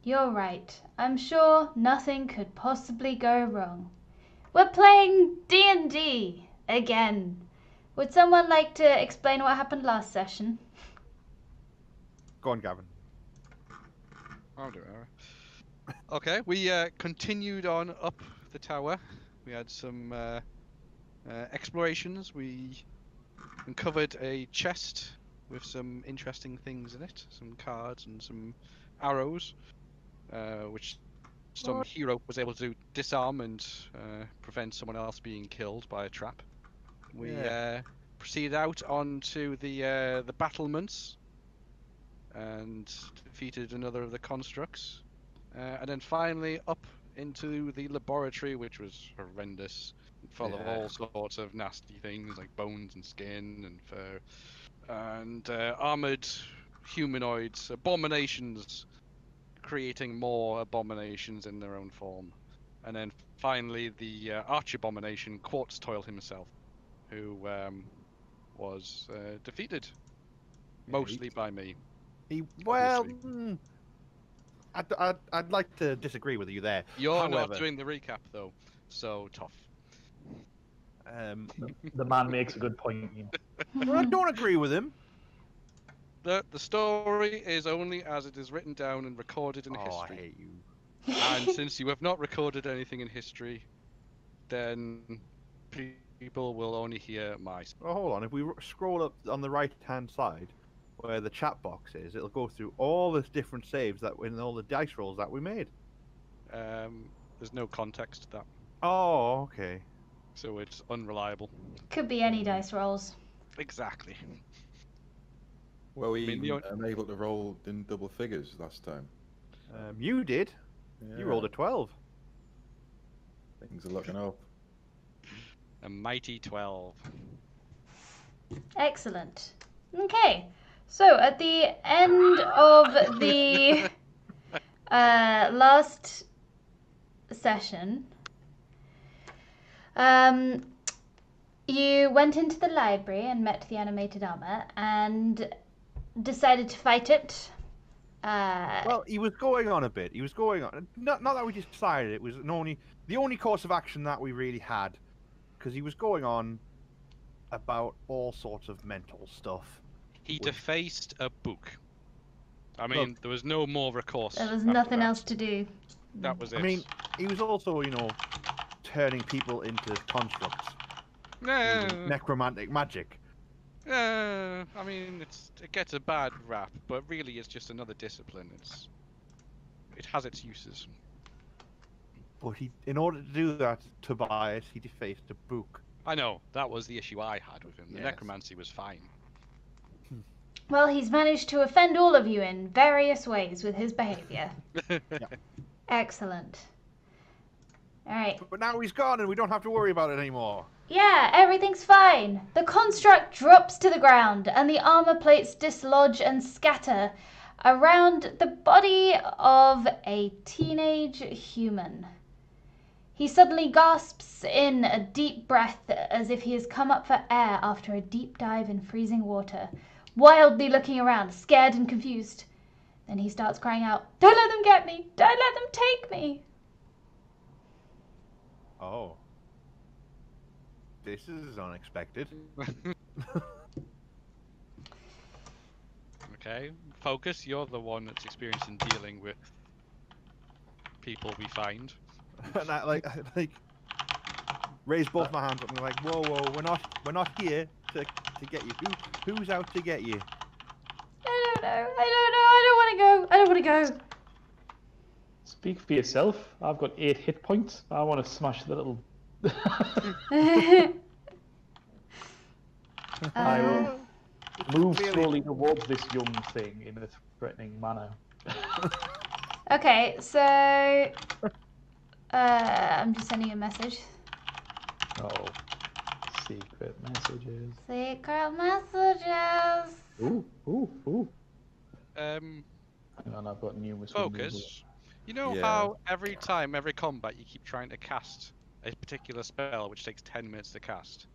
You're right. I'm sure nothing could possibly go wrong. We're playing D&D again. Would someone like to explain what happened last session? Go on, Gavin. I'll do it. Okay, we continued on up the tower. We had some explorations. We uncovered a chest with some interesting things in it, some cards and some arrows, which some hero was able to disarm and prevent someone else being killed by a trap. We proceeded out onto the battlements and defeated another of the constructs, and then finally up into the laboratory, which was horrendous, full of all sorts of nasty things like bones and skin and fur, and armored humanoids, abominations, creating more abominations in their own form. And then finally the arch abomination, Quartz Toil himself, who was defeated, mostly by me. I'd like to disagree with you there. You're not doing the recap though, so tough. The man makes a good point. I don't agree with him. The story is only as it is written down and recorded in history. I hate you. And since you have not recorded anything in history, then people will only hear my. Oh, hold on. If we scroll up on the right-hand side, where the chat box is, it'll go through all the different saves that in all the dice rolls that we made. There's no context to that. Oh, okay. So it's unreliable. Could be any dice rolls. Exactly. Well, we were able to roll in double figures last time. You did. Yeah. You rolled a 12. Things are looking up. A mighty 12. Excellent. Okay. So at the end of the last session, you went into the library and met the animated armor and decided to fight it. Well, he was going on a bit. He was going on. Not that we decided. It was the only course of action that we really had, because he was going on about all sorts of mental stuff. He defaced a book. I mean, there was no more recourse. There was nothing else to do. That was it. I mean, he was also, turning people into constructs. Necromantic magic. I mean, it gets a bad rap, but really it's just another discipline. It has its uses. But in order to do that, Tobias, he defaced a book. I know, that was the issue I had with him. The necromancy was fine. Well, he's managed to offend all of you in various ways with his behavior. Excellent. Alright. But now he's gone and we don't have to worry about it anymore. Yeah, everything's fine. The construct drops to the ground and the armor plates dislodge and scatter around the body of a teenage human. He suddenly gasps in a deep breath as if he has come up for air after a deep dive in freezing water, wildly looking around, scared and confused. Then he starts crying out, "Don't let them get me! Don't let them take me!" Oh. This is unexpected. Okay, Focus, you're the one that's experienced in dealing with people we find. And I like raise both my hands up and like, whoa, we're not here to get you. Who's out to get you? I don't know. I don't want to go. Speak for yourself. I've got 8 hit points. I want to smash the little. I will move slowly towards this young thing in a threatening manner. Okay, so I'm just sending you a message. Oh, secret messages. Secret messages. Ooh. Hang on, I've got numerous. Focus. You know how every combat, you keep trying to cast a particular spell which takes 10 minutes to cast,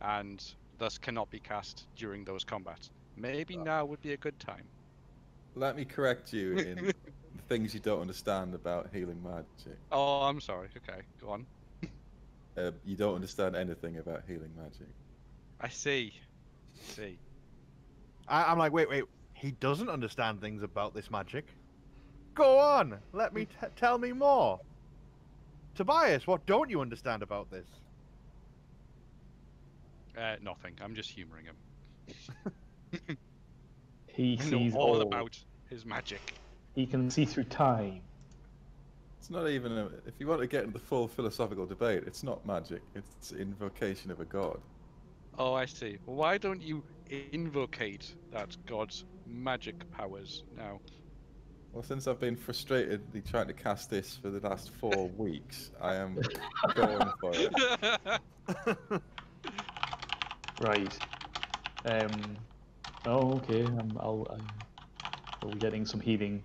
and thus cannot be cast during those combats. Maybe now would be a good time. Let me correct you in things you don't understand about healing magic. Oh, I'm sorry. Okay, go on. You don't understand anything about healing magic. I see. I'm like, wait. He doesn't understand things about this magic. Go on. Let me tell me more. Tobias, what don't you understand about this? Nothing. I'm just humouring him. He I know sees all about his magic. He can see through time. It's not even if you want to get into the full philosophical debate, it's not magic. It's invocation of a god. Oh, I see. Well, why don't you invocate that god's magic powers now? Well, since I've been frustratedly trying to cast this for the last 4 weeks, I am going for it. Right. Oh, okay. I'll be getting some healing.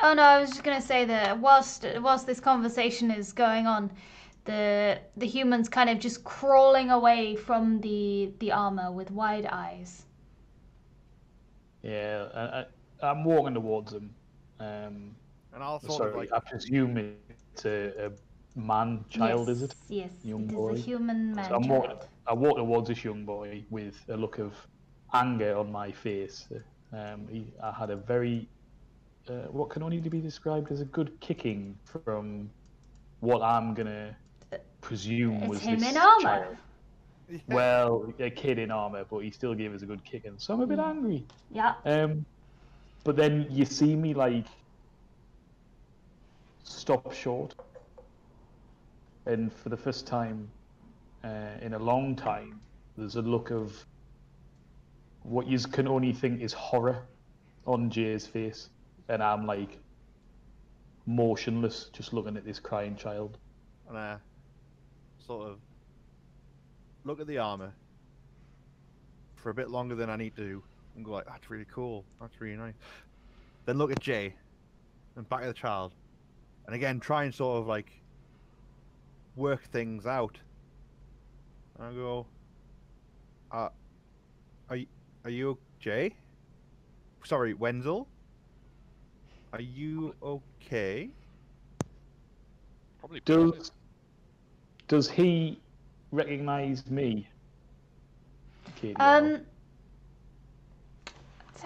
Oh no, I was just gonna say that whilst this conversation is going on, the human's kind of just crawling away from the armor with wide eyes. Yeah, I'm walking towards him. And I'll sort Sorry, of like, I presume it's a man child, yes, is it? Yes, Young it boy. is a human man So child. I walk towards this young boy with a look of anger on my face. I had a very, what can only be described as a good kicking from what I'm gonna presume It's was him this in armor. child. yeah. Well, a kid in armor, but he still gave us a good kicking. So I'm a bit angry. Yeah. But then you see me like stop short, and for the first time in a long time, there's a look of what you can only think is horror on Jay's face, and I'm like motionless, just looking at this crying child. And I sort of look at the armor for a bit longer than I need to and go like, that's really cool. That's really nice. Then look at Jay and back at the child. And again, try and sort of like work things out. And I go, are you Jay? Sorry, Wenzel? Are you okay? Probably. Does he recognize me? Katie, Tell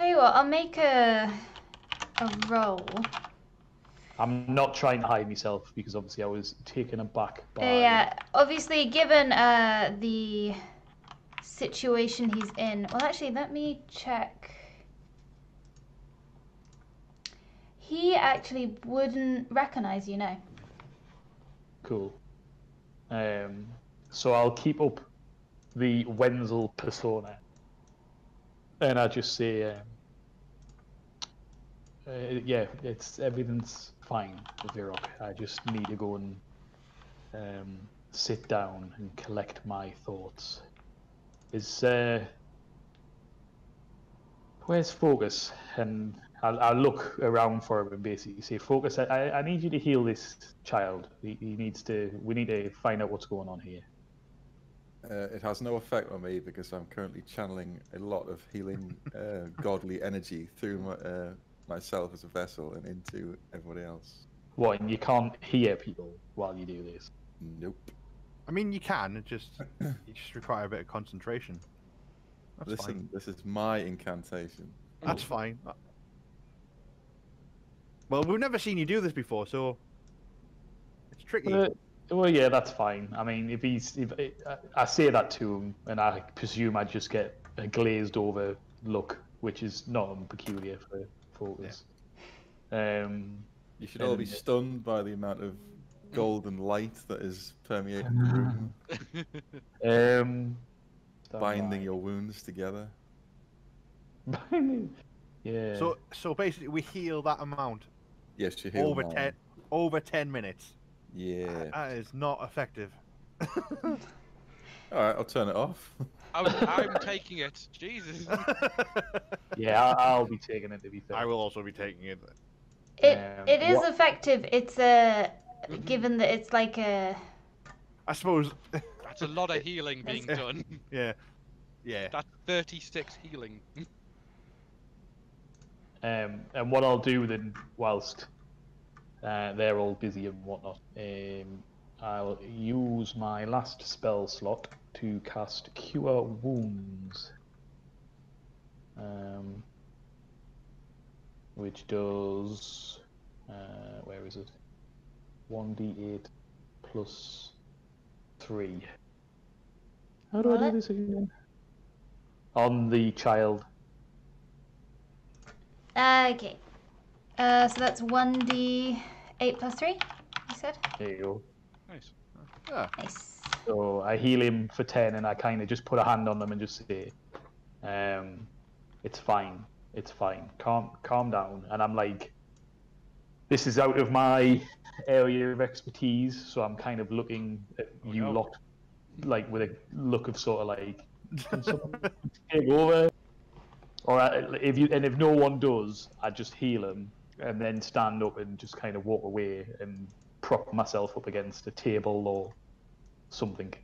you what, I'll make a roll. I'm not trying to hide myself because obviously I was taken aback by. Yeah, obviously, given the situation he's in. Well, actually, let me check. He actually wouldn't recognize you, no. Cool. So I'll keep up the Wenzel persona, and I just say, yeah, everything's fine with Virok. I just need to go and sit down and collect my thoughts. Where's Focus? And I'll look around for him and basically say, Focus, I need you to heal this child. We need to find out what's going on here. It has no effect on me because I'm currently channeling a lot of healing, godly energy through myself as a vessel and into everybody else. What, and you can't hear people while you do this? Nope. I mean, you can. You just require a bit of concentration. That's fine. This is my incantation. That's fine. Well, we've never seen you do this before, so it's tricky. Well, yeah, that's fine. I mean, if I say that to him, and I presume I just get a glazed over look, which is not unpeculiar for Focus. Yeah. You should all be stunned by the amount of golden light that is permeating the room. Binding your wounds together. Yeah. So basically, we heal that amount. Yes, you heal over 10 minutes. Yeah. That is not effective. All right, I'll turn it off. I'm taking it. Jesus. Yeah, I'll be taking it, to be fair. I will also be taking it. It is effective. It's given that it's like a. I suppose. That's a lot of healing being done. Yeah. Yeah. That's 36 healing. And what I'll do then, whilst they're all busy and whatnot. I'll use my last spell slot to cast Cure Wounds, which does, where is it? 1d8 plus 3. How do I do this again? On the child. Okay. So that's 1d8 plus 3, you said? There you go. Nice. Yeah. Nice. So I heal him for 10 and I kind of just put a hand on them and just say, it's fine. It's fine. Calm down. And I'm like, this is out of my area of expertise, so I'm kind of looking at you lot, like with a look of sort of like, can someone take over? Or if no one does, I just heal him and then stand up and just kind of walk away and prop myself up against a table or something.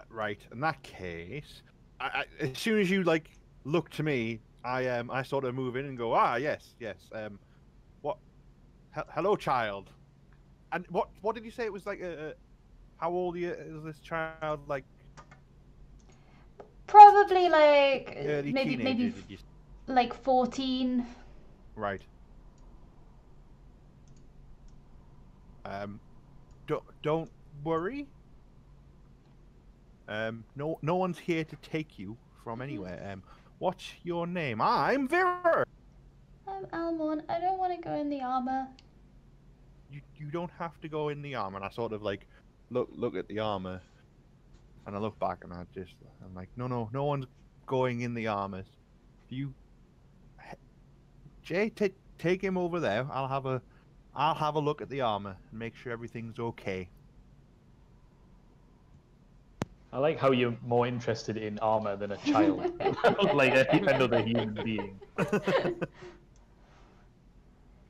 Right. In that case, as soon as you like look to me, I sort of move in and go, yes. What? Hello, child. And what did you say it was like? How old is this child? Like probably like early maybe teenager, like 14. Right. Don't worry. No one's here to take you from anywhere. What's your name? I'm Vera. I'm Almon. I don't want to go in the armor. You don't have to go in the armor. And I sort of like look at the armor, and I look back and I'm like, no one's going in the armor. Jay, take him over there. I'll have a look at the armor and make sure everything's okay. I like how you're more interested in armor than a child, like another human being.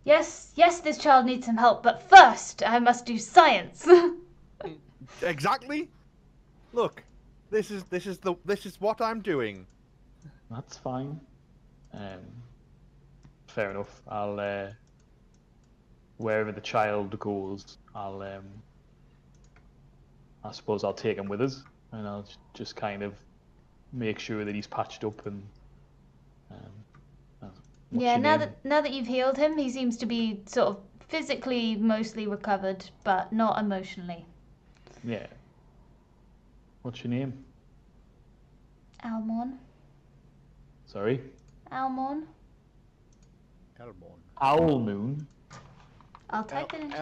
Yes, this child needs some help, but first I must do science. Exactly. Look, this is what I'm doing. That's fine. Fair enough. I'll wherever the child goes, I suppose I'll take him with us, and I'll just kind of make sure that he's patched up and. Yeah, now that you've healed him, he seems to be sort of physically mostly recovered, but not emotionally. Yeah. What's your name? Almon. Sorry? Almon. Owlmoon? I'll type it in.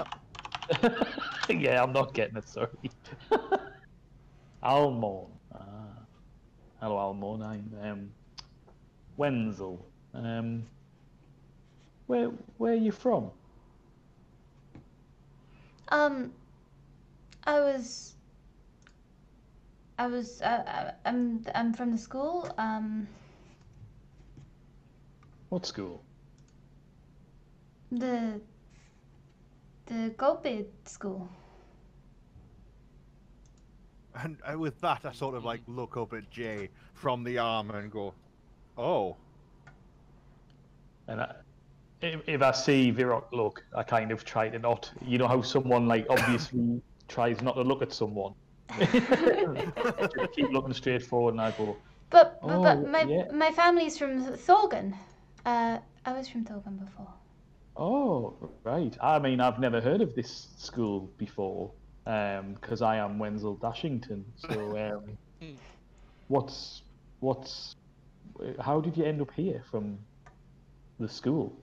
Yeah, I'm not getting it, sorry. Almon. Hello, Almon. I'm Wenzel. Where are you from? I'm from the school. What school? The Goldbeard school. And with that, I sort of like look up at Jay from the armor and go, "Oh." And if I see Virok look, I kind of try to not. You know how someone like obviously tries not to look at someone. Just keep looking straight forward, and I go. But yeah. my family's from Thorgan. I was from Thorgan before. Oh, right. I mean, I've never heard of this school before, because I am Wenzel Dashington. So, how did you end up here from the school?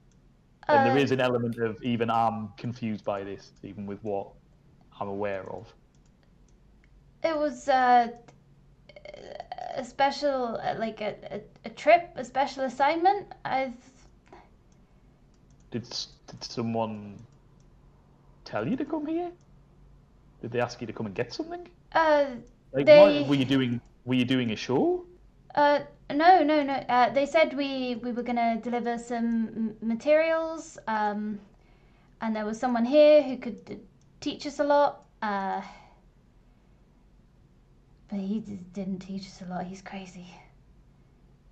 And there is an element of even I'm confused by this, even with what I'm aware of. It was a special, like a trip, a special assignment. Did someone tell you to come here? Did they ask you to come and get something? Like, what were you doing? Were you doing a show? No. They said we were gonna deliver some materials, and there was someone here who could teach us a lot. But he didn't teach us a lot. He's crazy.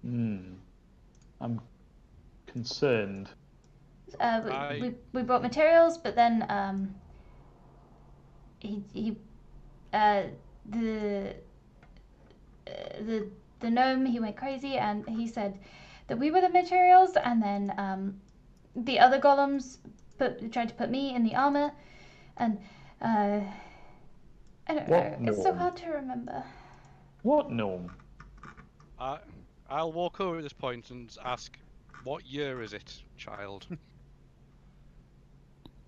I'm concerned. We brought materials, but then the gnome, he went crazy and he said that we were the materials, and then the other golems tried to put me in the armor, and I don't know. It's so hard to remember. What gnome? I'll walk over at this point and ask, what year is it, child?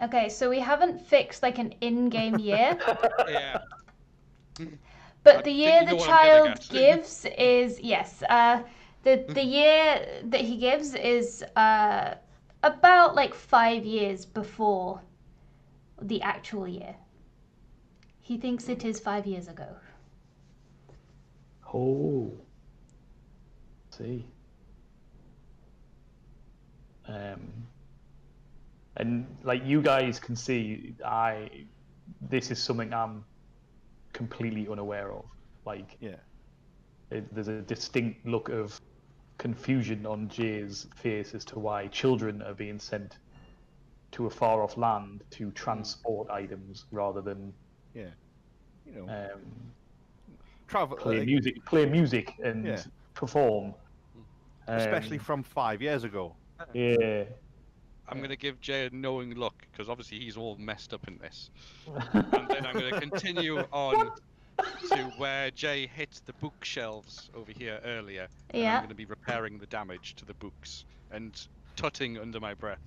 Okay, so we haven't fixed like an in-game year. Yeah. But the year the child gives is, yes, the year that he gives is about like 5 years before the actual year. He thinks it is 5 years ago. Oh. See. And like you guys can see, this is something I'm completely unaware of. Like, yeah, there's a distinct look of confusion on Jay's face as to why children are being sent to a far-off land to transport items rather than, travel, play music and perform. Especially from 5 years ago. Yeah. I'm going to give Jay a knowing look, because obviously he's all messed up in this. And then I'm going to continue on to where Jay hit the bookshelves over here earlier. Yeah. And I'm going to be repairing the damage to the books and tutting under my breath.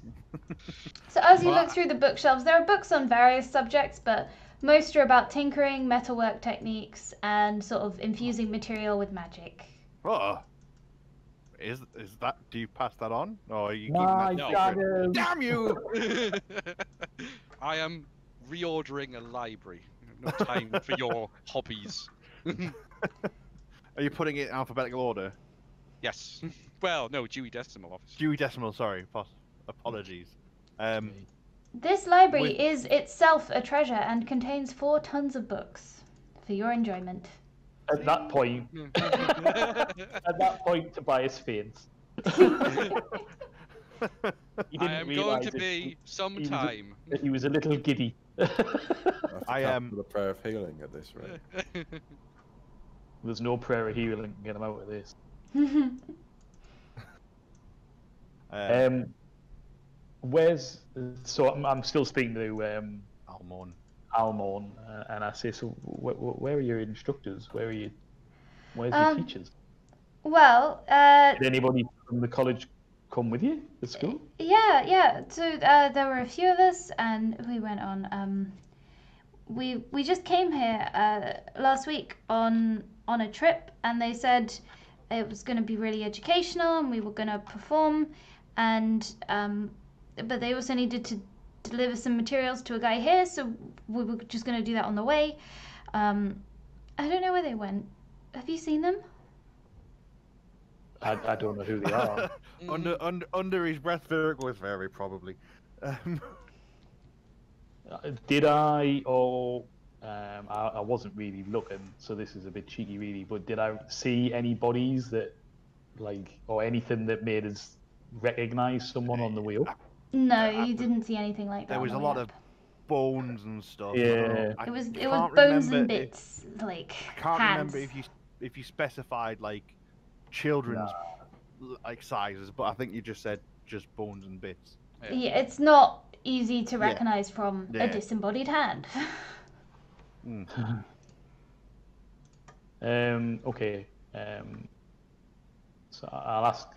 So as you look through the bookshelves, there are books on various subjects, but most are about tinkering, metalwork techniques, and sort of infusing material with magic. Oh. Is that? Do you pass that on? Or are you keeping that secret? Damn you! I am reordering a library. No time for your hobbies. Are you putting it in alphabetical order? Yes. Well, no, Dewey Decimal, obviously. Dewey Decimal, sorry. Apologies. This library is itself a treasure and contains 4 tons of books for your enjoyment. At that point, Tobias faints. I am going to be sometime. He was a little giddy. I am the prayer of healing at this rate. There's no prayer of healing to get him out of this. So I'm still speaking to Almorn, and I say, so where are your instructors? Where's your teachers? Well, did anybody from the college come with you to school? Yeah. So there were a few of us, and we went on. We just came here last week on a trip, and they said it was going to be really educational, and we were going to perform, and but they also needed to deliver some materials to a guy here, so we were just going to do that on the way. I don't know where they went. Have you seen them? I don't know who they are. under his breath, very probably. Did I, or I wasn't really looking, so this is a bit cheeky, really. But did I see any bodies that, like, or anything that made us recognize someone on the way up? No, you didn't see anything like that. There was a lot of bones and stuff. Yeah, it was bones and bits, like I can't hands. remember if you specified like children's like sizes, but I think you just said just bones and bits. Yeah, it's not easy to recognize from a disembodied hand. Okay. So I'll ask.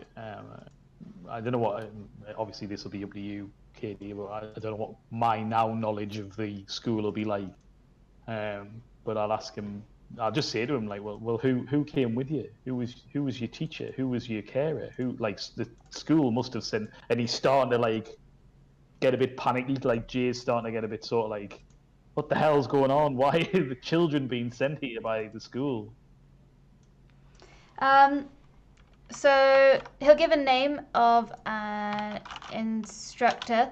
I don't know what. Obviously, this will be up to you, Katie. But I don't know what my now knowledge of the school will be like. But I'll ask him. I'll just say to him, like, well, who came with you? Who was your teacher? Who was your carer? Who, like, the school must have sent. And he's starting to like get a bit panicky. Like Jay's starting to get a bit sort of like, what the hell's going on? Why are the children being sent here by the school? So he'll give a name of an instructor,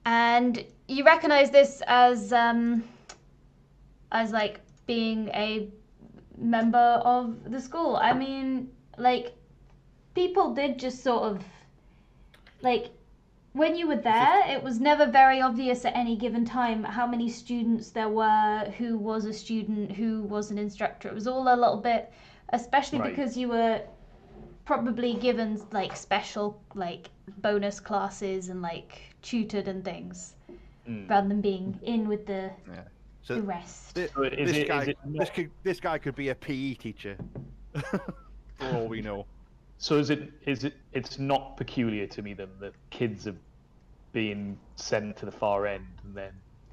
and you recognize this as like being a member of the school. I mean, like, people did just sort of like, when you were there, it was never very obvious at any given time how many students there were, who was a student, who was an instructor. It was all a little bit, especially because you were probably given like special like bonus classes and like tutored and things, rather than being in with the rest. This guy could be a PE teacher, for all we know. So it's not peculiar to me then that kids are being sent to the far end and then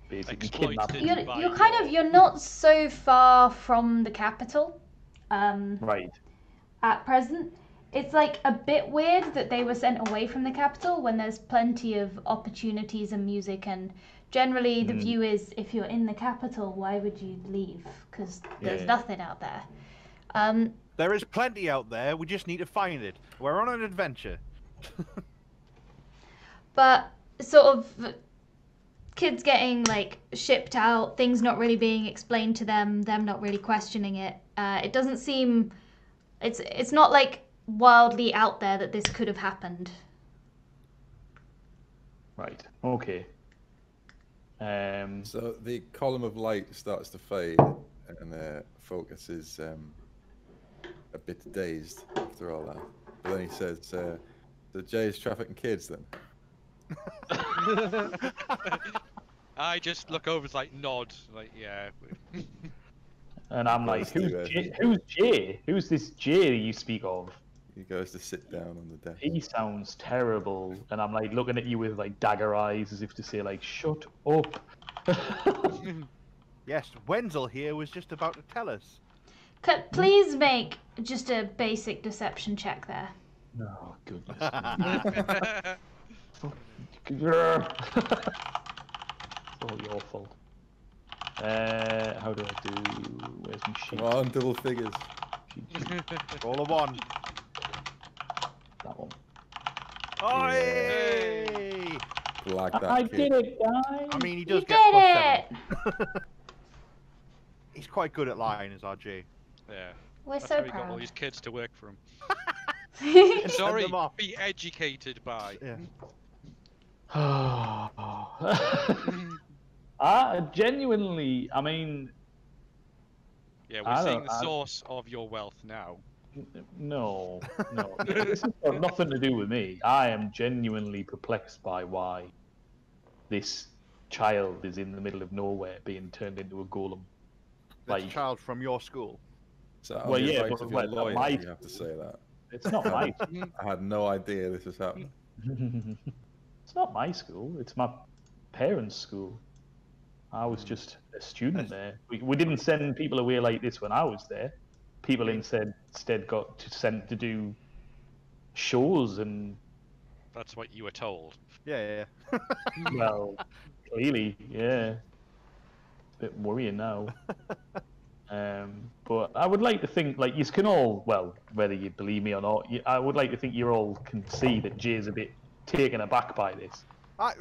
basically kidnapped. You're not so far from the capital. Right. At present, it's like a bit weird that they were sent away from the capital when there's plenty of opportunities and music, and generally the view is if you're in the capital, why would you leave? Because there's nothing out there. There is plenty out there. We just need to find it. We're on an adventure. But sort of kids getting like shipped out, things not really being explained to them not really questioning it. It doesn't seem. It's not like wildly out there that this could have happened. Right. Okay. So the column of light starts to fade, and Focus is a bit dazed after all that. But then he says, "So Jay's trafficking kids then?" I just look over, like nod, like yeah. And I'm like, who's Jay? Who's this Jay you speak of? He goes to sit down on the desk. He sounds terrible, and I'm like looking at you with like dagger eyes, as if to say like, shut up. Yes, Wenzel here was just about to tell us. Please make just a basic deception check there. Oh goodness. It's all your fault. How do I do? Where's my sheet? Come on, double figures. Roll a 1. That one. Oh, hey! Like that I kid. did it, guys. I mean, he does get +7. He's quite good at lying, is RG. Yeah. We're That's so how he got all proud. these kids to work for him. Sorry, them off. be educated by. Yeah. Genuinely, I mean... Yeah, we're seeing the source of your wealth now. No. This has got nothing to do with me. I am genuinely perplexed by why this child is in the middle of nowhere being turned into a golem. Like a child from your school. So well, yeah, but but lawyer, my... you have to say that. It's not my I had no idea this was happening. It's not my school. It's my parents' school. I was just a student there. We didn't send people away like this when I was there. People instead got sent to do shows and... That's what you were told. Yeah. Well, clearly, yeah. It's a bit worrying now. But I would like to think, like, you can all, well, whether you believe me or not, I would like to think you all can see that Jay's a bit taken aback by this. Like,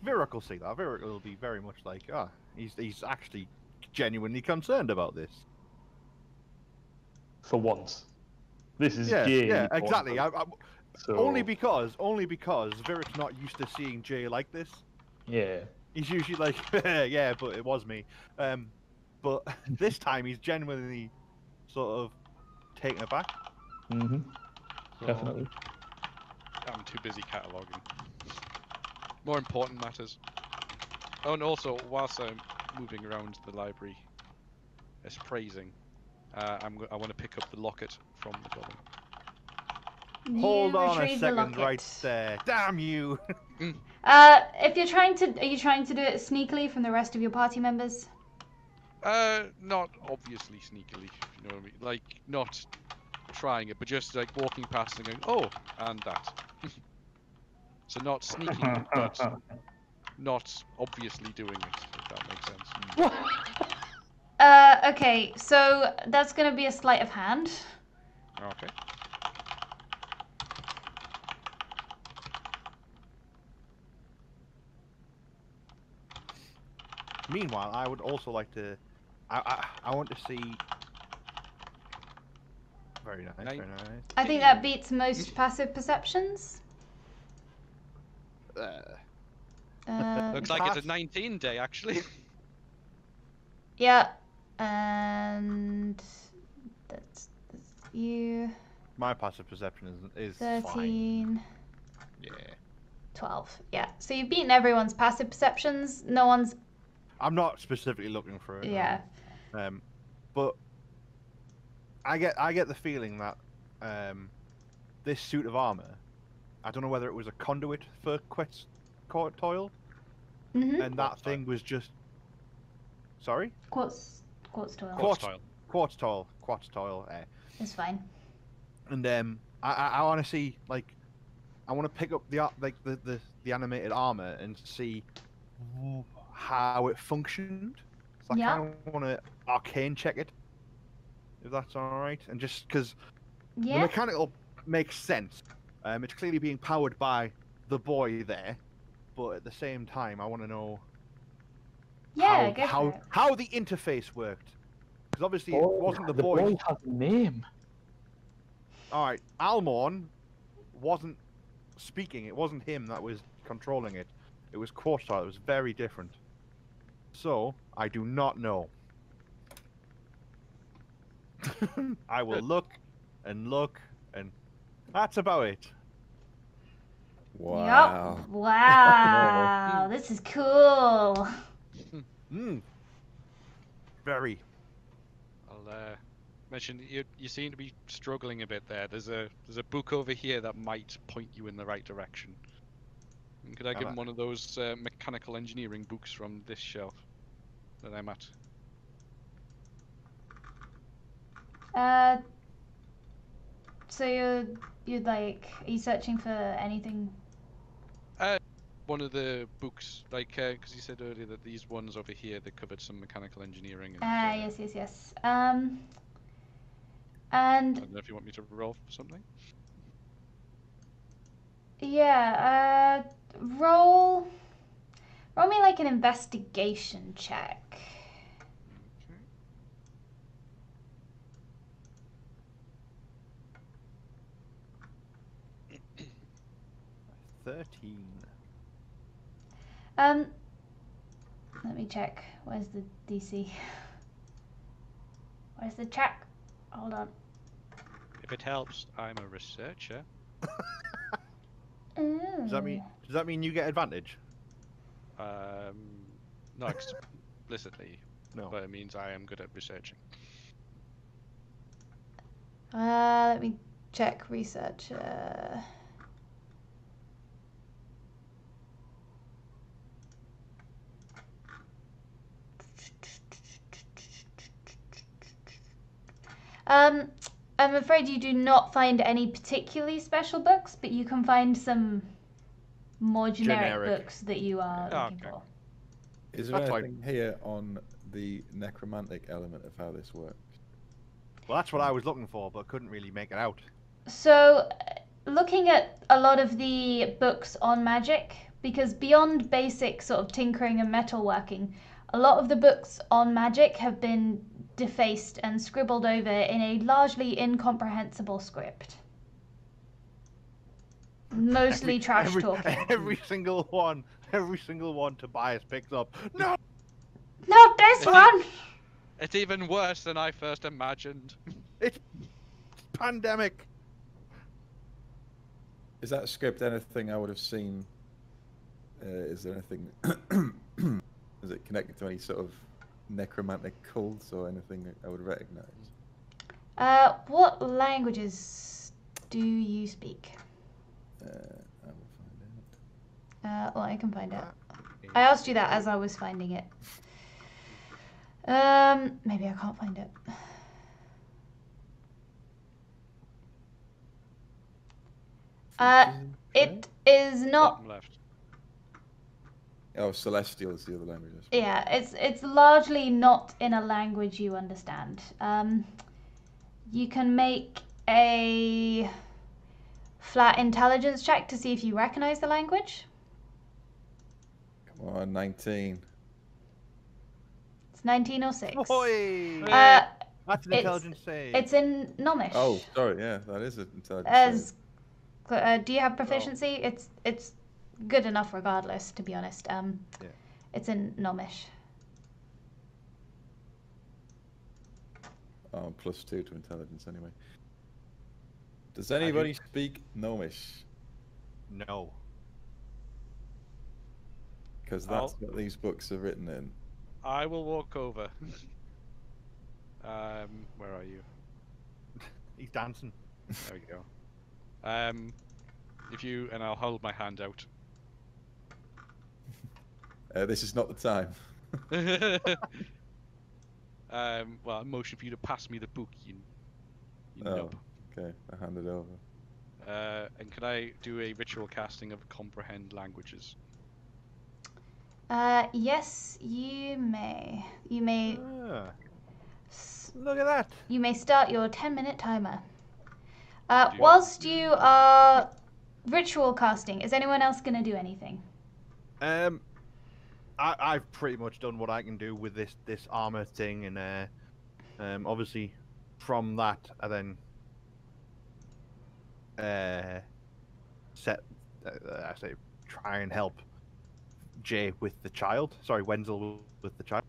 Virak will see that. Virak will be very much like, he's actually genuinely concerned about this. For once. This is Jay. Yeah, exactly. So... Only because Virak's not used to seeing Jay like this. Yeah. He's usually like, yeah, but it was me. But this time he's genuinely sort of taken aback. Mm-hmm. So... Definitely. I'm too busy cataloguing. More important matters. Oh, and also, whilst I'm moving around the library, as praising, I want to pick up the locket from the golem. Hold on a second, right there. Damn you! If you're trying to, are you trying to do it sneakily from the rest of your party members? Not obviously sneakily, if you know what I mean. Like, not trying it, but just like walking past and going, oh, and that. So not sneaking, but not obviously doing it, if that makes sense. Okay, so that's going to be a sleight of hand. Okay. Meanwhile, I would also like to... I want to see... Very nice, very nice. I think that beats most passive perceptions. Looks like it's a 19 day, actually. Yeah, and that's you. My passive perception is 13. fine. Yeah. 12. Yeah. So you've beaten everyone's passive perceptions. No one's. I'm not specifically looking for it. Yeah. But I get the feeling that this suit of armor, I don't know whether it was a conduit for quartz toil, and that thing was just. Sorry. Quartz toil. Quartz toil. It's fine. And I want to see, like, I want to pick up the animated armor and see how it functioned. So I kind of want to arcane check it, if that's all right. And just because the mechanical makes sense, it's clearly being powered by the boy there, but at the same time, I want to know how the interface worked. Because obviously it wasn't the boy. The boy has a name. All right, Almorn wasn't speaking. It wasn't him that was controlling it. It was Quartztile. It was very different. So I do not know. I will look, and that's about it. Wow. Yep. Wow. This is cool. Very. I'll mention you seem to be struggling a bit there. There's a book over here that might point you in the right direction. Could I give him one of those mechanical engineering books from this shelf that I'm at? So you're like, are you searching for anything? One of the books, like, because you said earlier that these ones over here that covered some mechanical engineering. And, yes. And I don't know if you want me to roll for something. Yeah. Roll me like an investigation check. Okay. 13. Let me check. Where's the DC? Where's the check? Hold on. If it helps, I'm a researcher. Does that mean you get advantage? Not explicitly. No. But it means I am good at researching. Let me check research. I'm afraid you do not find any particularly special books, but you can find some more generic books that you are looking for. Is there anything here on the necromantic element of how this works? Well, that's what I was looking for, but couldn't really make it out. So, looking at a lot of the books on magic, because beyond basic sort of tinkering and metalworking, a lot of the books on magic have been defaced and scribbled over in a largely incomprehensible script. Mostly trash talking. Every single one Tobias picks up. No! Not this one! It's even worse than I first imagined. It's pandemic. Is that script anything I would have seen? Is there anything? Is it connected to any sort of necromantic cults or anything I would recognize? What languages do you speak? I will find out. Well, I can find out. I asked you that as I was finding it. Maybe I can't find it. It is not. Bottom left. Oh, Celestial is the other language. Yeah, it's largely not in a language you understand. You can make a flat intelligence check to see if you recognize the language. Come on, 19. It's 19 or 6. Boy! That's an intelligence save. It's in Gnomish. Oh, sorry, yeah, that is an intelligence save. Do you have proficiency? It's good enough regardless, to be honest. Yeah. It's in Gnomish. Oh, +2 to intelligence anyway. Does anybody speak Gnomish? No. Because that's what these books are written in. I will walk over. Where are you? He's dancing. There we go. And I'll hold my hand out. This is not the time. Well, I motion for you to pass me the book, you nub. Okay, I hand it over. And can I do a ritual casting of comprehend languages? Yes, you may. You may. Look at that. You may start your 10-minute timer. Whilst you are ritual casting, is anyone else going to do anything? I've pretty much done what I can do with this armor thing, and obviously from that I then I say try and help Jay with the child. Sorry, Wenzel with the child.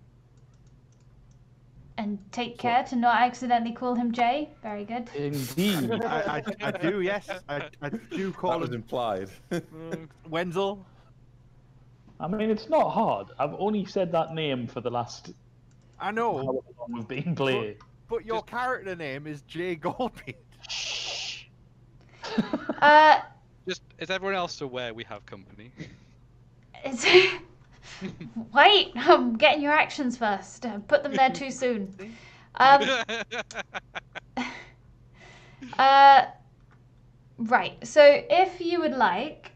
And take care to not accidentally call him Jay. Very good. Indeed. I do, yes. I do call That was him implied. Wenzel. I mean, it's not hard. I've only said that name for the last I know. however long we've been playing. But your character name is Jay Goldbeard. Just is everyone else aware we have company? Wait, I'm getting your actions first. Put them there too soon. Right, so if you would like,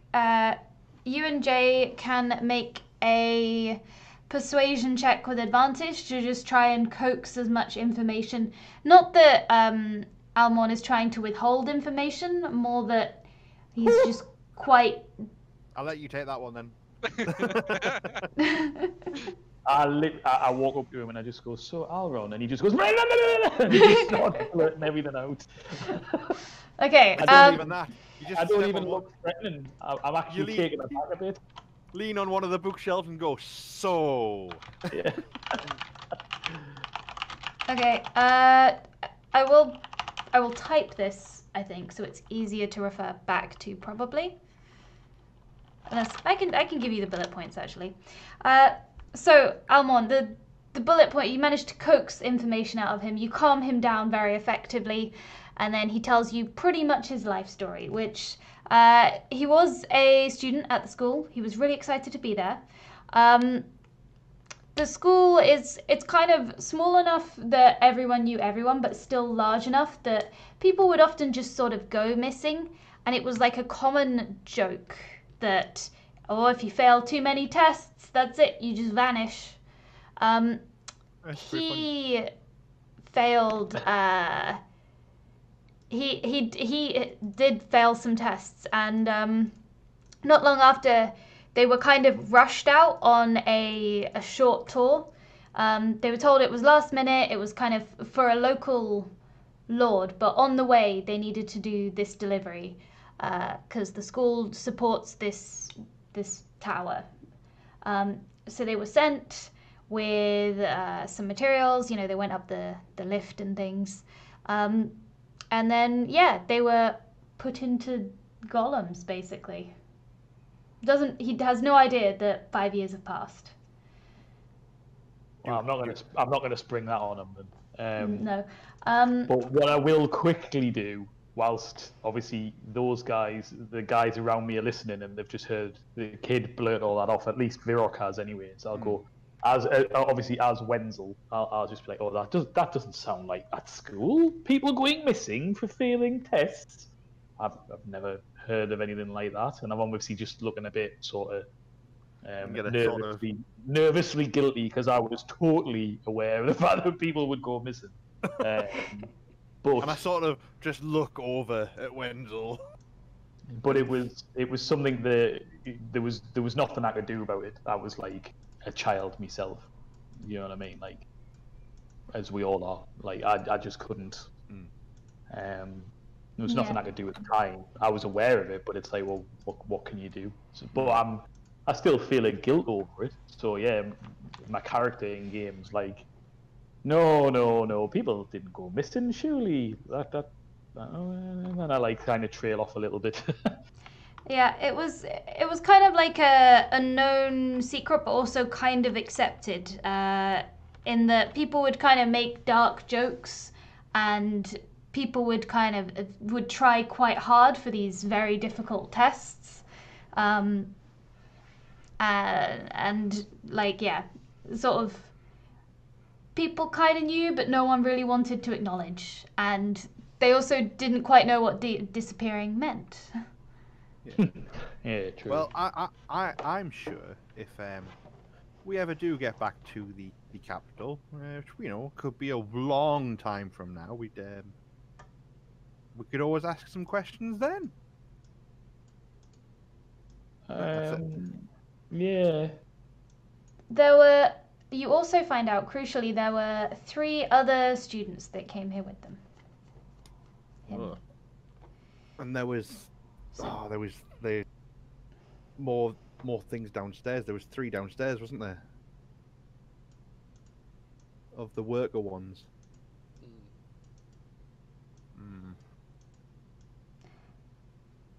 you and Jay can make a persuasion check with advantage to just try and coax as much information. Not that Almon is trying to withhold information, more that he's just quite... I'll let you take that one then. I walk up to him and I just go, "So Alron," and he just goes, and he just starts blurting everything out. Okay. I don't even that. I don't even look threatening. I'm actually taking it back a bit. Lean on one of the bookshelves and go, "So." Yeah. Okay. I will type this, I think, so it's easier to refer back to probably. Unless I can give you the bullet points actually. So Almon, the bullet point, you managed to coax information out of him. You calm him down very effectively, and then he tells you pretty much his life story, which he was a student at the school. He was really excited to be there. The school it's kind of small enough that everyone knew everyone, but still large enough that people would often just sort of go missing, and it was like a common joke that, if you fail too many tests, that's it, you just vanish. He failed. He did fail some tests, and not long after, they were kind of rushed out on a short tour. They were told it was last minute. It was kind of for a local lord, but on the way they needed to do this delivery because the school supports this tower. So they were sent with some materials. They went up the lift and things, and then they were put into golems basically. He has no idea that 5 years have passed. Well, I'm not gonna spring that on him. No. But what I will quickly do, whilst obviously the guys around me are listening and they've just heard the kid blurt all that off, at least Virok has anyway. So I'll go as obviously as Wenzel. I'll just be like, "Oh, that doesn't sound like at school. People going missing for failing tests. I've never heard of anything like that." And I'm obviously just looking a bit sort of nervously guilty because I was totally aware of the fact that people would go missing. And I sort of just look over at Wenzel. But it was something that there was nothing I could do about it. I was like a child myself. You know what I mean? Like, as we all are. Like I just couldn't. There was nothing I could do at the time. I was aware of it, but it's like, well, what can you do? So, but I still feel a guilt over it. So yeah, my character in games like, no, people didn't go missing. Surely and I like kind of trail off a little bit. Yeah, it was kind of like a known secret, but also kind of accepted. In that people would kind of make dark jokes, and people would would try quite hard for these very difficult tests, and like sort of people kind of knew, but no one really wanted to acknowledge, and they also didn't quite know what disappearing meant. Yeah. Yeah, true. Well, I'm sure if we ever do get back to the capital, which could be a long time from now, we could always ask some questions then. Yeah. You also find out, crucially, there were 3 other students that came here with them. And there was more things downstairs. There was 3 downstairs, wasn't there? Of the worker ones.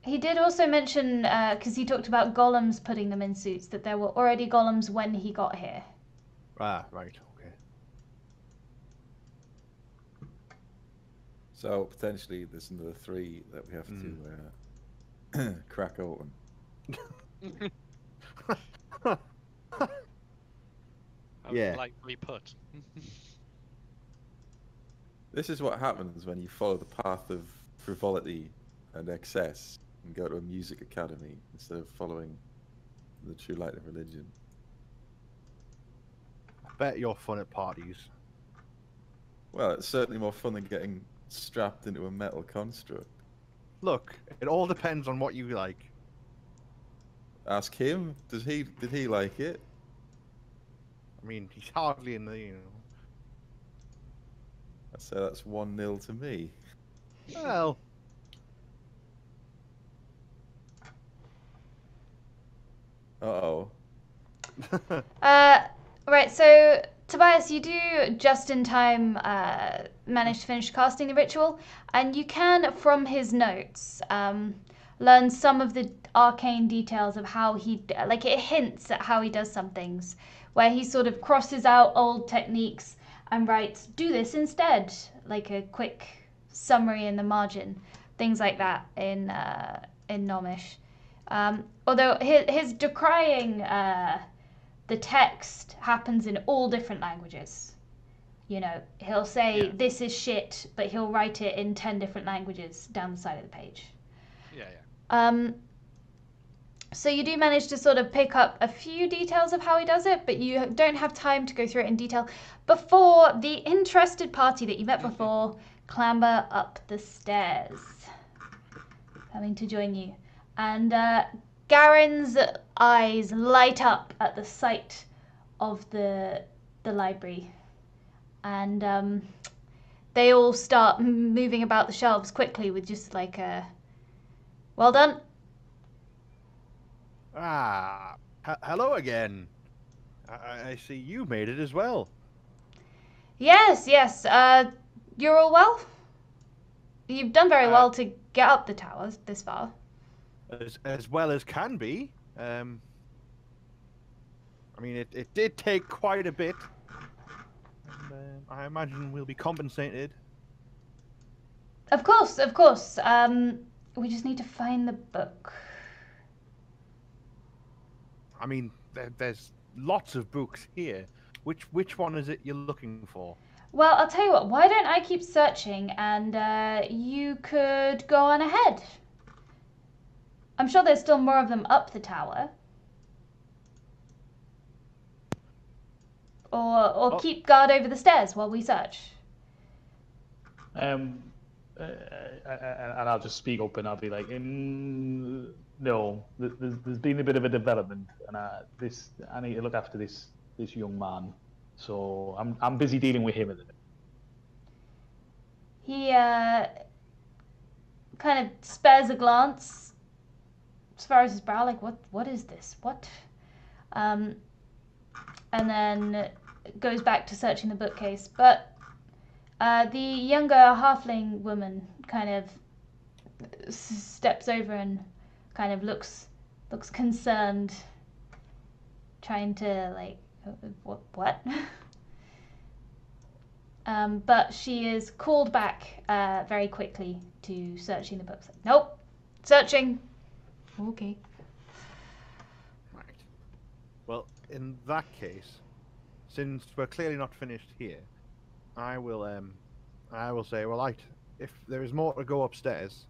He did also mention, because he talked about golems putting them in suits, that there were already golems when he got here. Ah, right, okay. So potentially there's another 3 that we have to crack open. Yeah. Lightly put. This is what happens when you follow the path of frivolity and excess and go to a music academy instead of following the true light of religion. I bet you're fun at parties. Well, it's certainly more fun than getting strapped into a metal construct. Look, it all depends on what you like. Ask him. Did he like it? I mean, he's hardly in the, I'd say that's 1-0 to me. Well. Uh-oh. Right, so Tobias, you do just in time manage to finish casting the ritual, and you can, from his notes, learn some of the arcane details of how it hints at how he does some things, where he sort of crosses out old techniques and writes, do this instead, like a quick summary in the margin, things like that in Gnomish. Although his decrying the text happens in all different languages. He'll say this is shit, but he'll write it in 10 different languages down the side of the page. Yeah. So you do manage to sort of pick up a few details of how he does it, but you don't have time to go through it in detail before the interested party that you met before clamber up the stairs, coming to join you. And Garen's eyes light up at the sight of the library, and they all start moving about the shelves quickly with just like a well done. Ah, hello again. I see you made it as well. Yes. You're all well? You've done very well to get up the towers this far. As well as can be. I mean, it did take quite a bit. And, I imagine we'll be compensated. Of course. We just need to find the book. I mean, there's lots of books here. Which one is it you're looking for? Well, I'll tell you what. Why don't I keep searching, and you could go on ahead. I'm sure there's still more of them up the tower. Or keep guard over the stairs while we search. And I'll just speak up and I'll be like, no, there's been a bit of a development, and I need to look after this young man. So I'm busy dealing with him at the minute. He kind of spares a glance as far as his brow, like, what is this? What? And then goes back to searching the bookcase. But the younger halfling woman kind of steps over and kind of looks concerned, trying to, like, what? But she is called back very quickly to searching the books. Nope, searching. Okay. Right. Well, in that case, since we're clearly not finished here, I will say, well, if there is more to go upstairs,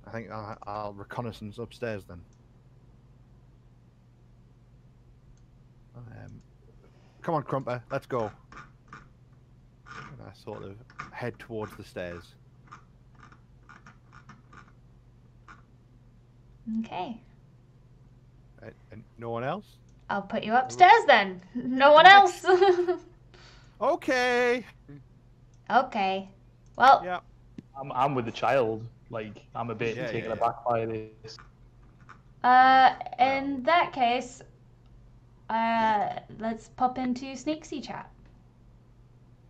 I think I'll reconnaissance upstairs then. Come on, Crumper, let's go. And I sort of head towards the stairs. Okay. And no one else? I'll put you upstairs then. No one else. Okay. Okay. Well. Yeah. I'm with the child. Like, I'm a bit taken aback by this. In that case, let's pop into Sneaksy chat.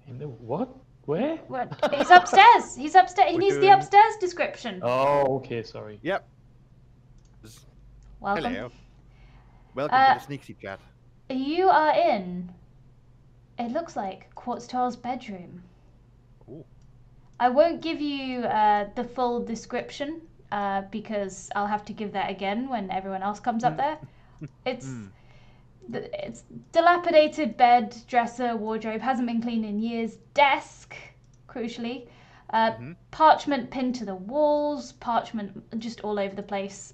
In the what? Where? What? He's upstairs. He's upstairs. He needs the upstairs description. Oh, okay, sorry. Yep. Welcome. Hello. Welcome to the Sneaksy chat. You are in, it looks like, Quartztar's bedroom. Ooh. I won't give you the full description because I'll have to give that again when everyone else comes up there. It's dilapidated bed, dresser, wardrobe, hasn't been cleaned in years, desk, crucially, parchment pinned to the walls, parchment just all over the place,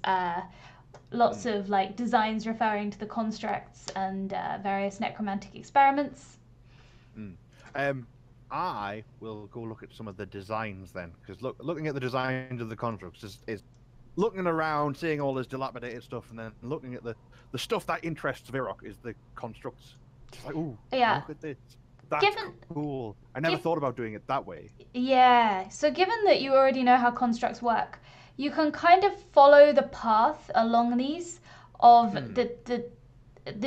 lots of like designs referring to the constructs and various necromantic experiments. I will go look at some of the designs then, because looking at the designs of the constructs is looking around, seeing all this dilapidated stuff, and then looking at the stuff that interests Virok is the constructs. It's like, ooh, yeah. Look at this. That's cool. I never thought about doing it that way. Yeah. So given that you already know how constructs work, you can kind of follow the path along these of the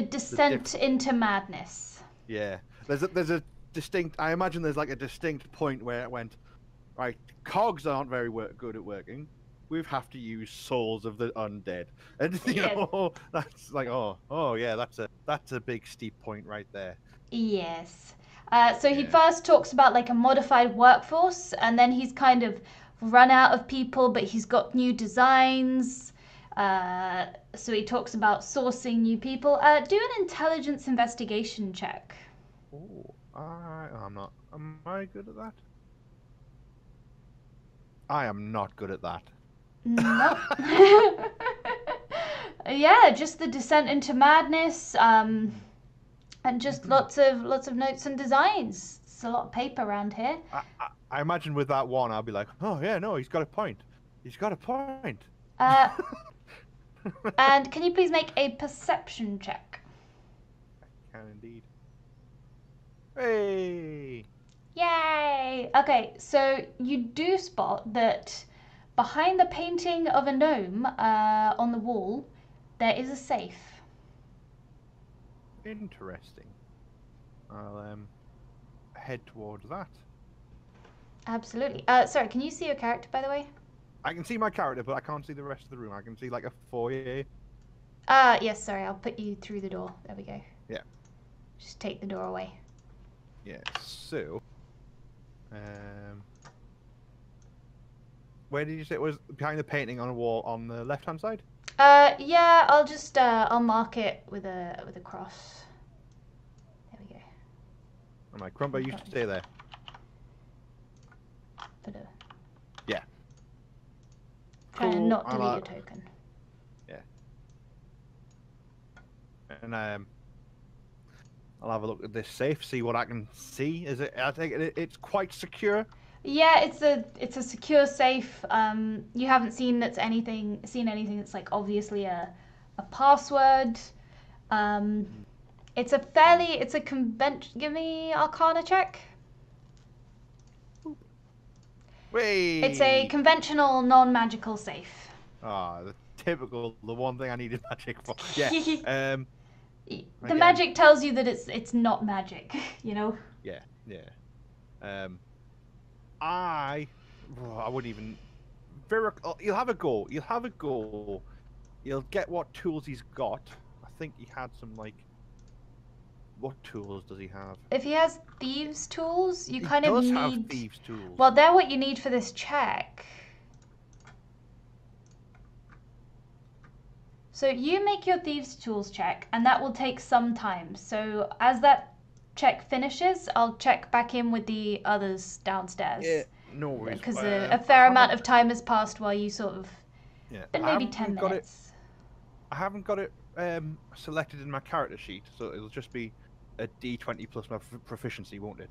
descent into madness. Yeah. There's a distinct. I imagine there's like a distinct point where it went, right. Cogs aren't very good at working. We have to use souls of the undead, and you know that's like oh yeah, that's a big steep point right there. Yes. So he first talks about like a modified workforce, and then he's kind of run out of people, but he's got new designs. So he talks about sourcing new people. Do an intelligence investigation check. Oh, I'm not. Am I good at that? I am not good at that. No. Yeah, just the descent into madness, and just lots of notes and designs. It's a lot of paper around here. I imagine with that one, I'll be like, oh yeah, no, he's got a point. He's got a point. And can you please make a perception check? I can indeed. Hey! Yay! Okay, so you do spot that behind the painting of a gnome on the wall, there is a safe. Interesting. I'll head towards that. Absolutely. Sorry, can you see your character, by the way? I can see my character, but I can't see the rest of the room. I can see like a foyer. Yes, sorry, I'll put you through the door. There we go. Yeah. Just take the door away. Yeah, so... where did you say it was? Behind the painting on a wall on the left-hand side? Yeah, I'll just, I'll mark it with a cross. There we go. Alright, Crumper, you should stay there. For the... Yeah. Trying to Cool. not delete your token. Yeah. And I'll have a look at this safe, see what I can see. Is it? I think it's quite secure. Yeah, it's a secure safe. You haven't seen anything that's like obviously a password. It's a convention. Give me Arcana check. Wait. It's a conventional, non-magical safe. Ah, the one thing I needed magic for. Yeah. The magic tells you that it's not magic, you know? Yeah. I wouldn't even... You'll have a go. You'll get what tools he's got. I think he had some, like... What tools does he have? If he has thieves' tools, you He kind of does need... have thieves' tools. Well, they're what you need for this check. So you make your thieves' tools check, and that will take some time. So as that check finishes, I'll check back in with the others downstairs. Yeah, no worries. Because a fair amount of time has passed while you sort of... Yeah. Been maybe 10 minutes. I haven't got it selected in my character sheet, so it'll just be a D20 plus my proficiency, won't it?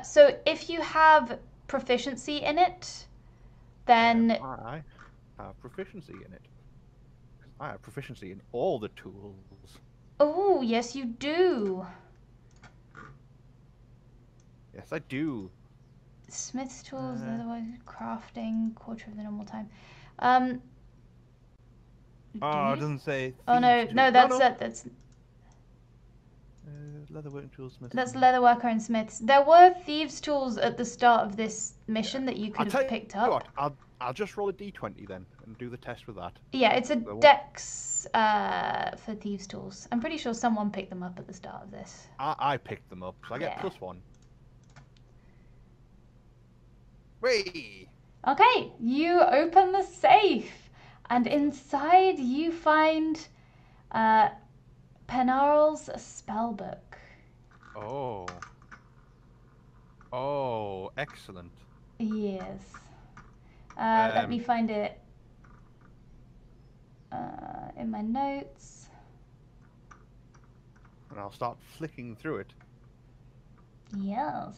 So if you have proficiency in it, then... I have proficiency in it. I have proficiency in all the tools. Oh, yes you do. Yes, I do. Smith's tools, otherwise crafting, quarter of the normal time. Oh, it doesn't say. Oh no, that's leatherworking tools, Smith. That's leatherworker and Smiths. There were thieves' tools at the start of this mission that you could have picked up. What, I'll just roll a d20 then and do the test with that. Yeah, it's a dex for thieves' tools. I'm pretty sure someone picked them up at the start of this. I picked them up, so I get +1. Whee! Okay, you open the safe, and inside you find Penarl's spellbook. Oh. Oh, excellent. Yes. Let me find it in my notes. And I'll start flicking through it. Yes.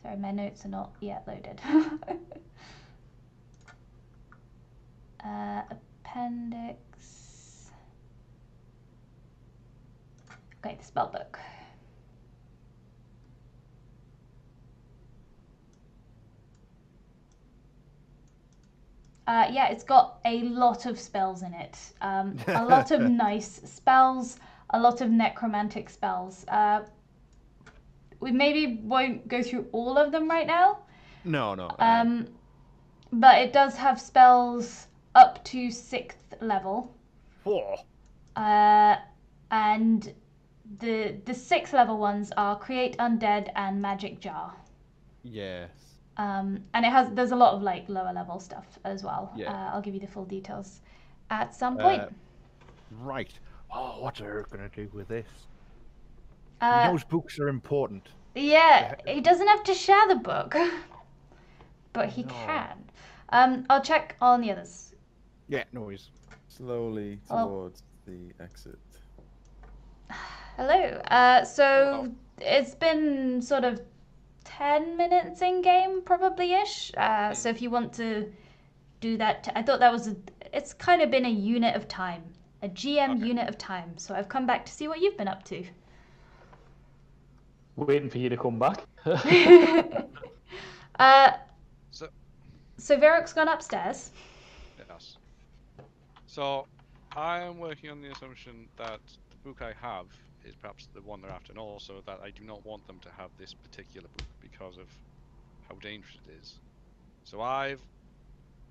Sorry, my notes are not yet loaded. Appendix. Okay, the spellbook. Yeah, it's got a lot of spells in it. A lot of nice spells, a lot of necromantic spells. We maybe won't go through all of them right now. No. But it does have spells up to 6th level. 4. And the 6th level ones are Create Undead and Magic Jar. Yes. And there's a lot of like lower level stuff as well. Yeah. I'll give you the full details at some point. Right. Oh, what's Eric gonna do with this? Those books are important. Yeah, he doesn't have to share the book, but he can. I'll check on the others. Yeah, no worries. Slowly towards the exit. Hello. So it's been sort of 10 minutes in game, probably-ish. So if you want to do that, I thought that was it's kind of been a unit of time, a GM unit of time. So I've come back to see what you've been up to. Waiting for you to come back. So Varroc's gone upstairs. Yes. So I am working on the assumption that the book I have is perhaps the one they're after, and also that I do not want them to have this particular book because of how dangerous it is. So I've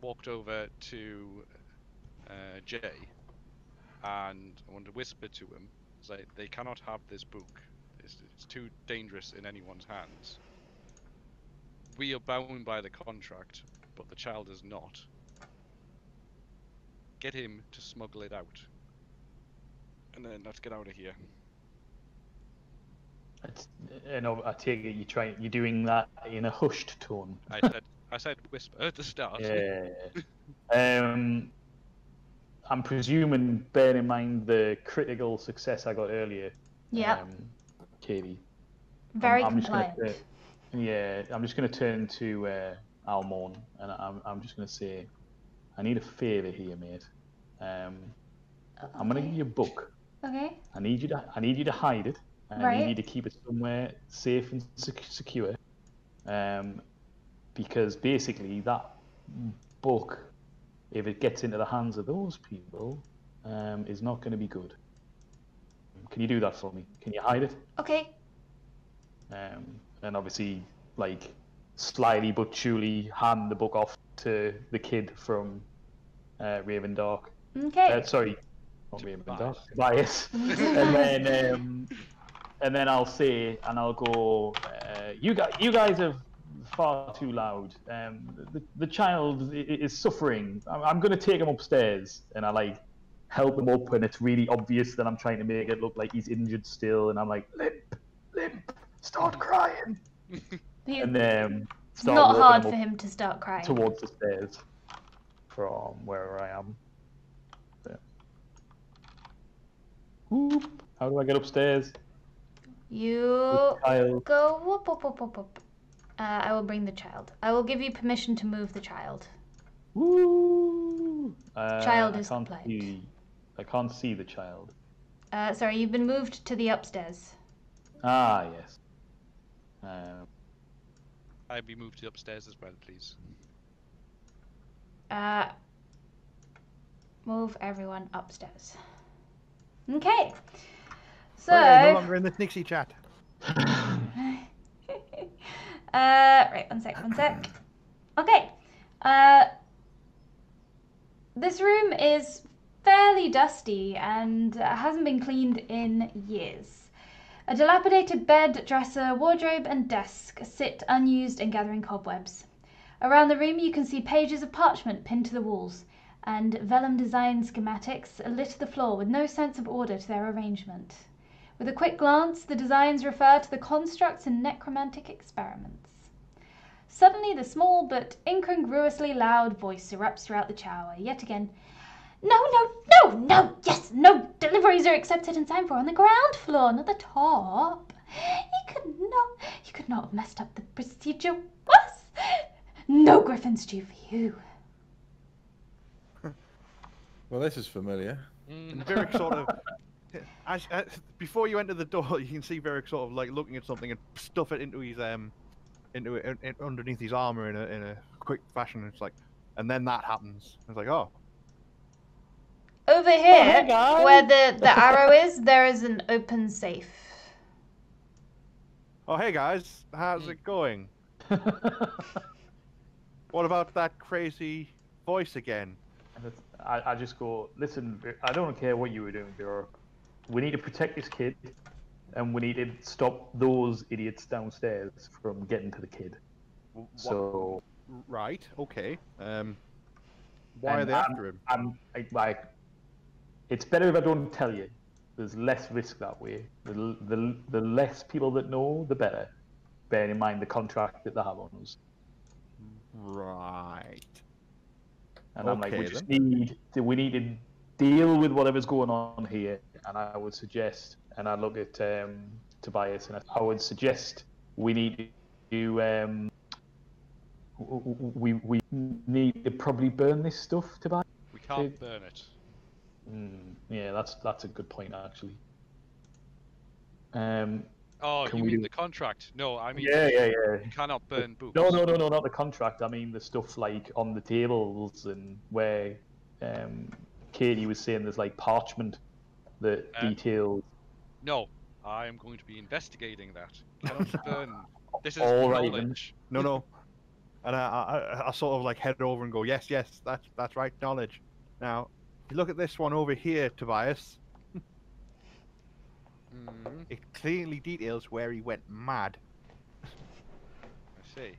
walked over to Jay, and I want to whisper to him, say they cannot have this book. It's too dangerous in anyone's hands. We are bound by the contract, but the child is not. Get him to smuggle it out, and then let's get out of here. I take it you're doing that in a hushed tone. I said whisper at the start. Yeah. I'm presuming, bearing in mind the critical success I got earlier. Yeah. Katie. Very I'm compliant. I'm just going to turn to Almon, and I'm just going to say, I need a favour here, mate. I'm going to give you a book. Okay. I need you to hide it, and I need you to keep it somewhere safe and secure. because basically that book, if it gets into the hands of those people, is not going to be good. Can you do that for me? Can you hide it? Okay. And obviously, like, slyly but surely hand the book off to the kid from Raven Dark. Okay. Sorry, not Raven Dark. Tobias. And then I'll say, and I'll go, you guys are far too loud. The child is suffering. I'm going to take him upstairs, and I like help him up, and it's really obvious that I'm trying to make it look like he's injured still, and I'm like, limp, start crying. And then it's not hard for him to start crying. Towards the stairs from wherever I am. Whoop. How do I get upstairs? You go whoop. I will bring the child. I will give you permission to move the child. Woo! Child is compliant. I can't see the child. Sorry, you've been moved to the upstairs. Ah, yes. I'd be moved to upstairs as well, please. Move everyone upstairs. Okay. So. No longer in the Nixie chat. Right, one sec. Okay. This room is fairly dusty and hasn't been cleaned in years. A dilapidated bed, dresser, wardrobe, and desk sit unused and gathering cobwebs. Around the room you can see pages of parchment pinned to the walls, and vellum design schematics litter the floor with no sense of order to their arrangement. With a quick glance, the designs refer to the constructs and necromantic experiments. Suddenly, the small but incongruously loud voice erupts throughout the tower, yet again. No, yes, no, deliveries are accepted and signed for on the ground floor, not the top. You could not have messed up the procedure worse. No griffins due for you. Well, this is familiar. And Virik sort of, as before you enter the door, you can see Virik sort of like looking at something and stuff it into his underneath his armor in a quick fashion. It's like, and then that happens. It's like, oh. Over here, where the arrow is, there is an open safe. Oh, hey guys, how's it going? What about that crazy voice again? I just go, listen, I don't care what you were doing, Bureau. We need to protect this kid, and we need to stop those idiots downstairs from getting to the kid. What? So, right, okay. Why are they after him? It's better if I don't tell you. There's less risk that way. The less people that know, the better. Bearing in mind the contract that they have on us. Right. And I'm like, we need to deal with whatever's going on here. And I would suggest, and I look at Tobias, and I would suggest we need to we need to probably burn this stuff, Tobias. We can't burn it. Yeah, that's a good point actually. Oh, you mean the contract? No, I mean yeah. You cannot burn books. No, not the contract. I mean the stuff like on the tables and where Katie was saying there's like parchment that details. No, I am going to be investigating that. Cannot burn. This is all right, knowledge. No. And I sort of like head over and go, yes, that's right, knowledge. Now, if you look at this one over here, Tobias. It clearly details where he went mad. I see.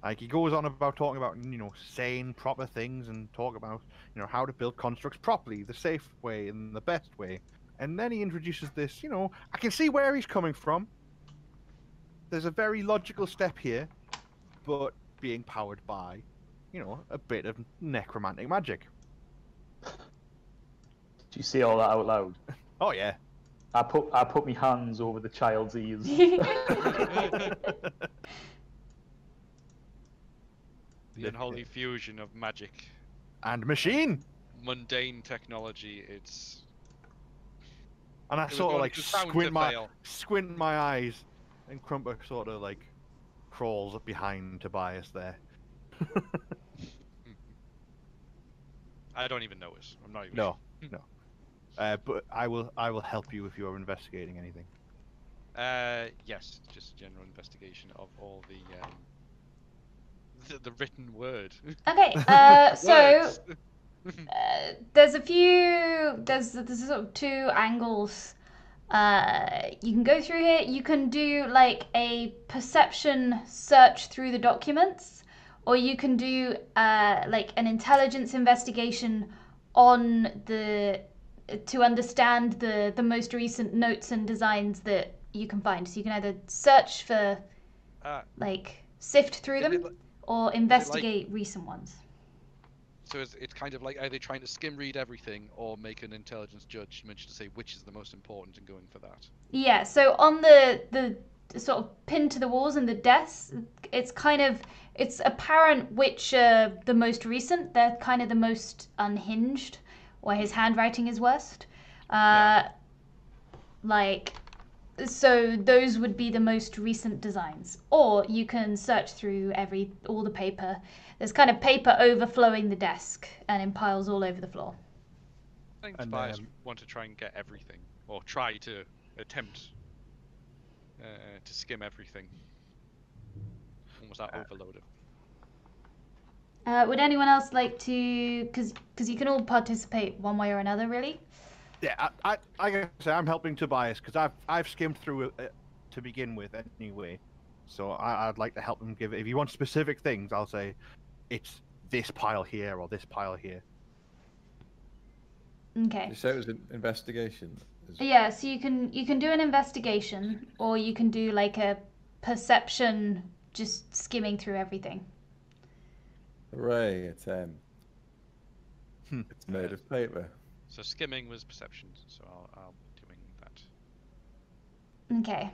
Like, he goes on about talking about, saying proper things and talk about, how to build constructs properly, the safe way and the best way. And then he introduces this, I can see where he's coming from. There's a very logical step here, but being powered by, a bit of necromantic magic. Did you say all that out loud? Oh, yeah. I put my hands over the child's ears. The unholy fusion of magic and machine. Mundane technology. It's. And I sort of like squint my eyes, and Crumper sort of like crawls up behind Tobias there. I don't even notice. I'm not even. No. But I will help you if you're investigating anything. Yes, just a general investigation of all the written word. Okay. So there's sort of two angles. You can go through here. You can do like a perception search through the documents, or you can do like an intelligence investigation on to understand the most recent notes and designs that you can find. So you can either search for like sift through them, or investigate recent ones. So it's kind of like either trying to skim read everything or make an intelligence judgment to say which is the most important and going for that. Yeah, so on the sort of pinned to the walls and the desks, it's apparent which are the most recent. They're kind of the most unhinged, where his handwriting is worst. So those would be the most recent designs. Or you can search through all the paper. There's kind of paper overflowing the desk and in piles all over the floor. I think Tobias want to try and get everything, or try to attempt to skim everything. Almost that overloaded. Would anyone else like to? Because you can all participate one way or another, really. Yeah, I gotta say I'm helping Tobias because I've skimmed through it to begin with anyway, so I'd like to help him give it. If you want specific things, I'll say it's this pile here or this pile here. Okay. You said it was an investigation. Yeah, so you can do an investigation, or you can do like a perception, just skimming through everything. Hooray! It's made of paper. So skimming was perception, so I'll be doing that. Okay.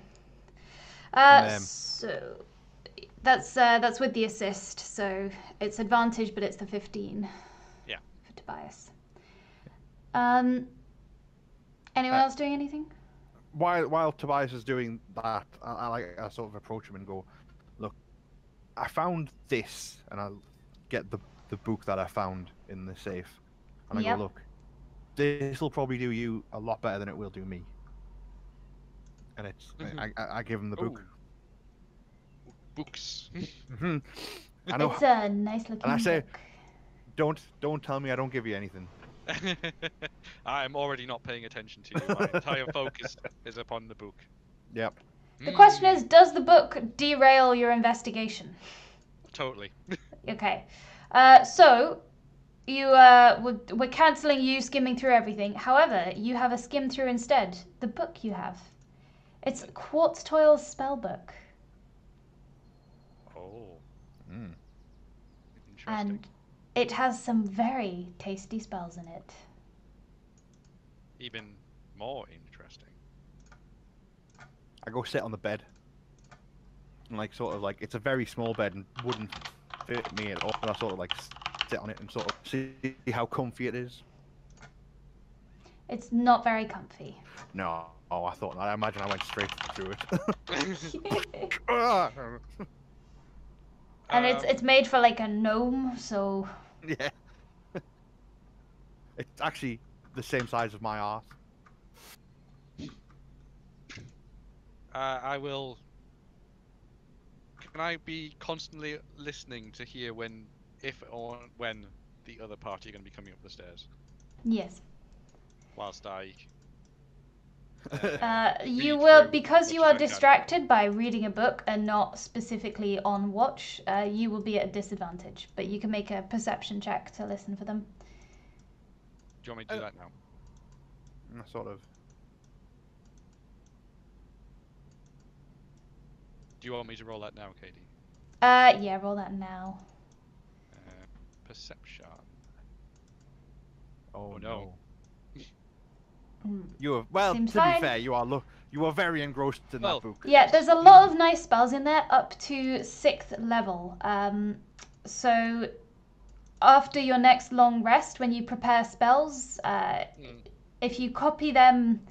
So that's with the assist, so it's advantage, but it's the 15. Yeah. For Tobias. Anyone else doing anything? While Tobias is doing that, I sort of approach him and go, "Look, I found this," and I'll get the book that I found in the safe, and I go, "Look, this will probably do you a lot better than it will do me." And it's I give him the book. Books. I know. It's a nice looking and I say, book. Don't tell me I don't give you anything. I'm already not paying attention to you. My entire focus is upon the book. Yep. The question is, does the book derail your investigation? Totally. Okay. So you we're cancelling you skimming through everything. However, you have a skim through instead. The book you have. It's Quartz Toil's spell book. Oh. Interesting. And it has some very tasty spells in it. Even more interesting. I go sit on the bed. And it's a very small bed and wouldn't fit me at all. And I sort of sit on it and sort of see how comfy it is. It's not very comfy. No. Oh, I thought that. I imagine I went straight through it. And it's made for like a gnome, so... Yeah. It's actually the same size as my arse. I will... Can I be constantly listening to hear if or when the other party are going to be coming up the stairs? Yes. Whilst I... you will, because you are distracted by reading a book and not specifically on watch, you will be at a disadvantage. But you can make a perception check to listen for them. Do you want me to do that now? Sort of. Do you want me to roll that now, Katie? Yeah, roll that now. Perception. Oh no. You are, well, Seems to fine. be fair, you are very engrossed in that book. Yeah, there's a lot of nice spells in there, up to 6th level. So after your next long rest, when you prepare spells, if you copy them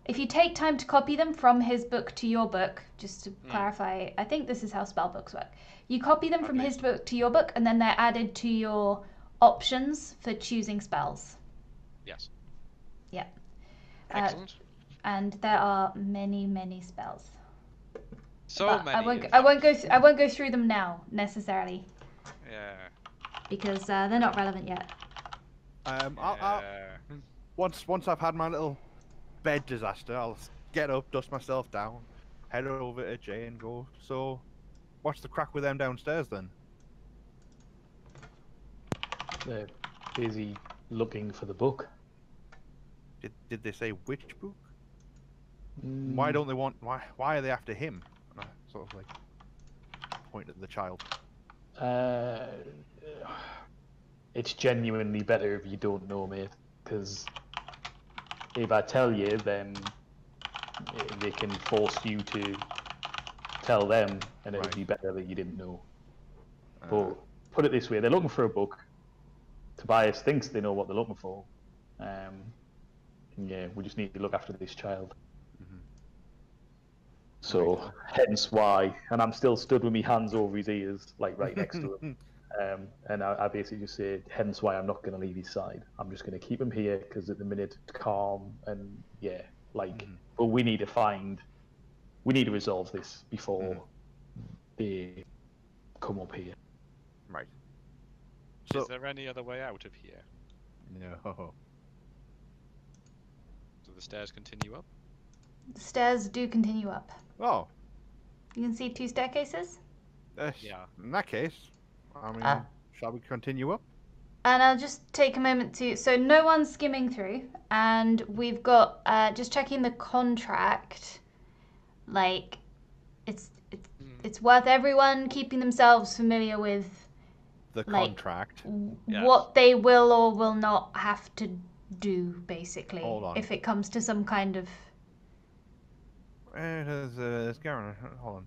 If you take time to copy them from his book to your book, just to clarify, I think this is how spell books work. You copy them from his book to your book, and then they're added to your options for choosing spells. Yes. Yeah. Excellent. And there are many, many spells. So but many. I won't go through them now necessarily. Yeah. Because they're not relevant yet. Once I've had my little bed disaster, I'll get up, dust myself down, head over to Jay and go, so what's the crack with them downstairs then? They're busy looking for the book. Did they say which book? Why don't they want, why are they after him? And I sort of like point at the child. It's genuinely better if you don't know, mate, because if I tell you, then they can force you to tell them, and it would be better that you didn't know. But put it this way, they're looking for a book. Tobias thinks they know what they're looking for. Yeah, we just need to look after this child. So, hence why, and I'm still stood with my hands over his ears, like right next to him. And I basically just say, hence why I'm not going to leave his side. I'm just going to keep him here because at the minute it's calm and yeah, like, but we need to resolve this before they come up here. Right. So, is there any other way out of here? No. Do the stairs continue up? The stairs do continue up. Oh. You can see 2 staircases? Yeah. In that case, I mean, shall we continue up? And I'll just take a moment to... So no one's skimming through. And we've got... just checking the contract. Like, it's worth everyone keeping themselves familiar with... The contract. What they will or will not have to do, basically. Hold on. If it comes to some kind of... Hold on.